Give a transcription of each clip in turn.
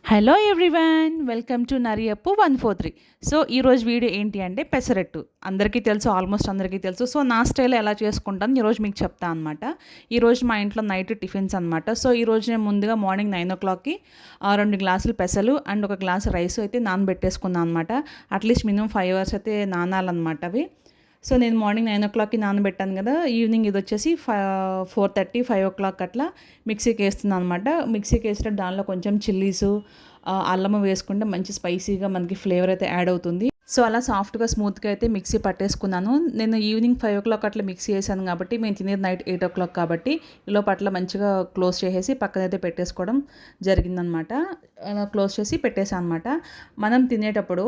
Hello everyone, welcome to నరియప్పు 143. So ఈరోజు video ఏంటి అంటే పెసరట్టు అందరికీ తెలుసు, ఆల్మోస్ట్ అందరికీ తెలుసు. సో నా స్టైల్లో ఎలా చేసుకుంటాను ఈరోజు మీకు చెప్తాను అనమాట. ఈరోజు మా ఇంట్లో నైట్ టిఫిన్స్ అనమాట. సో ఈరోజు నేను ముందుగా మార్నింగ్ 9 o'clockకి 2 గ్లాసులు పెసలు అండ్ 1 గ్లాసు రైస్ అయితే నానబెట్టేసుకున్నాను అనమాట. అట్లీస్ట్ మినిమం 5 hours అయితే నానాలన్నమాట అవి. సో నేను మార్నింగ్ 9 o'clockకి నానబెట్టాను కదా, ఈవినింగ్ ఇది వచ్చేసి 4:30 5 o'clock అట్లా మిక్సీకి వేస్తున్నాను అనమాట. మిక్సీకి వేసేటప్పుడు దానిలో కొంచెం చిల్లీసు, అల్లము వేసుకుంటే మంచి స్పైసీగా మనకి ఫ్లేవర్ అయితే యాడ్ అవుతుంది. సో అలా సాఫ్ట్గా స్మూత్గా అయితే మిక్సీ పట్టేసుకున్నాను. నేను ఈవినింగ్ 5 o'clock అట్లా మిక్సీ వేసాను కాబట్టి మేము తినేది నైట్ 8 o'clock కాబట్టి ఈలో పట్ల మంచిగా క్లోజ్ చేసేసి పక్కనైతే పెట్టేసుకోవడం జరిగిందనమాట. అలా క్లోజ్ చేసి పెట్టేసాను అనమాట. మనం తినేటప్పుడు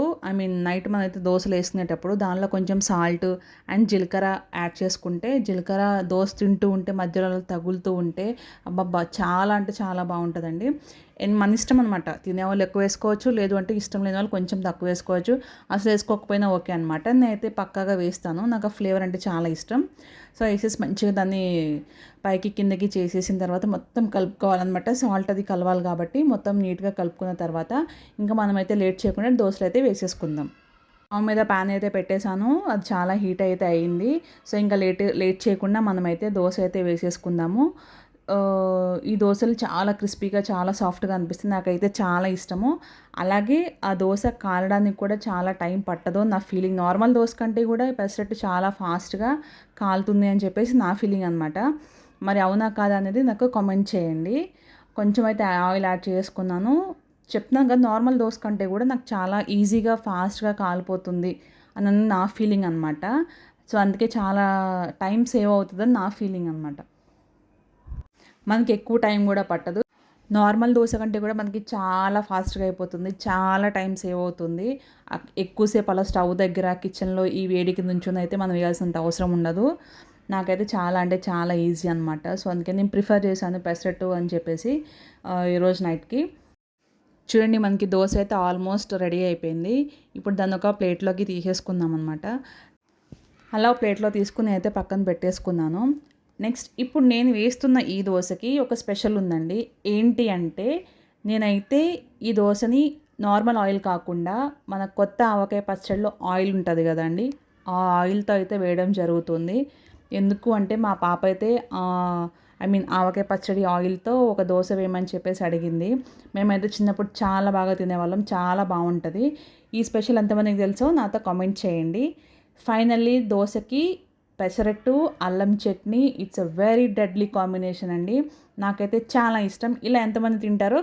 నైట్ మనం అయితే దోశలు వేసుకునేటప్పుడు దానిలో కొంచెం సాల్ట్ అండ్ జీలకర్ర యాడ్ చేసుకుంటే, జీలకర్ర దోశ తింటూ ఉంటే మధ్యలో తగులుతూ ఉంటే అబ్బబ్బా చాలా అంటే చాలా బాగుంటుందండి. మన ఇష్టం అనమాట, తినేవాళ్ళు ఎక్కువ వేసుకోవచ్చు, లేదు అంటే ఇష్టం లేని వాళ్ళు కొంచెం తక్కువ వేసుకోవచ్చు, అసలు వేసుకోకపోయినా ఓకే అనమాట. నేనైతే పక్కాగా వేస్తాను, నాకు ఆ ఫ్లేవర్ అంటే చాలా ఇష్టం. సో వేసేసి మంచిగా దాన్ని పైకి కిందకి చేసేసిన తర్వాత మొత్తం కలుపుకోవాలన్నమాట. సాల్ట్ అది కలవాలి కాబట్టి మొత్తం నీట్గా కలుపుకున్న తర్వాత ఇంకా మనమైతే లేట్ చేయకుండా దోశలు అయితే వేసేసుకుందాం. స్టవ్ మీద ప్యాన్ అయితే పెట్టేశాను, అది చాలా హీట్ అయితే అయ్యింది. సో ఇంకా లేట్ చేయకుండా మనమైతే దోశ అయితే వేసేసుకుందాము. ఈ దోశలు చాలా క్రిస్పీగా చాలా సాఫ్ట్గా అనిపిస్తుంది, నాకైతే చాలా ఇష్టము. అలాగే ఆ దోశ కాలడానికి కూడా చాలా టైం పట్టదు నా ఫీలింగ్. నార్మల్ దోశ కంటే కూడా పెసరట్టు చాలా ఫాస్ట్గా కాలుతుంది అని చెప్పేసి నా ఫీలింగ్ అనమాట. మరి అవునా కాదా అనేది నాకు కామెంట్ చేయండి. కొంచెం అయితే ఆయిల్ యాడ్ చేసుకున్నాను. చెప్తున్నాను కదా, నార్మల్ దోశ కంటే కూడా నాకు చాలా ఈజీగా ఫాస్ట్గా కాలిపోతుంది అని నా ఫీలింగ్ అనమాట. సో అందుకే చాలా టైం సేవ్ అవుతుందని నా ఫీలింగ్ అనమాట. మనకి ఎక్కువ టైం కూడా పట్టదు. నార్మల్ దోశ కంటే కూడా మనకి చాలా ఫాస్ట్గా అయిపోతుంది, చాలా టైం సేవ్ అవుతుంది. ఎక్కువసేపు అలా స్టవ్ దగ్గర కిచెన్లో ఈ వేడికి నుంచుని అయితే మనం వేయాల్సినంత అవసరం ఉండదు. నాకైతే చాలా అంటే చాలా ఈజీ అనమాట. సో అందుకే నేను ప్రిఫర్ చేశాను పెసరట్టు అని చెప్పేసి ఈరోజు నైట్కి. చూడండి, మనకి దోశ అయితే ఆల్మోస్ట్ రెడీ అయిపోయింది. ఇప్పుడు దాన్ని ఒక ప్లేట్లోకి తీసేసుకుందాం అనమాట. అలా ప్లేట్లో తీసుకుని అయితే పక్కన పెట్టేసుకున్నాను. నెక్స్ట్ ఇప్పుడు నేను వేస్తున్న ఈ దోశకి ఒక స్పెషల్ ఉందండి. ఏంటి అంటే, నేనైతే ఈ దోశని నార్మల్ ఆయిల్ కాకుండా మన కొత్త ఆవకాయ పచ్చడిలో ఆయిల్ ఉంటుంది కదండి, ఆ ఆయిల్తో అయితే వేయడం జరుగుతుంది. ఎందుకు అంటే మా పాప అయితే ఆవకాయ పచ్చడి ఆయిల్తో ఒక దోశ వేయమని చెప్పేసి అడిగింది. మేమైతే చిన్నప్పుడు చాలా బాగా తినేవాళ్ళం, చాలా బాగుంటుంది. ఈ స్పెషల్ ఎంతమందికి తెలుసో నాతో కామెంట్ చేయండి. ఫైనల్లీ దోశకి పెసరట్టు అల్లం chutney, it's a very deadly combination అండి. నాకైతే చాలా ఇష్టం. ఇలా ఎంతమంది తింటారో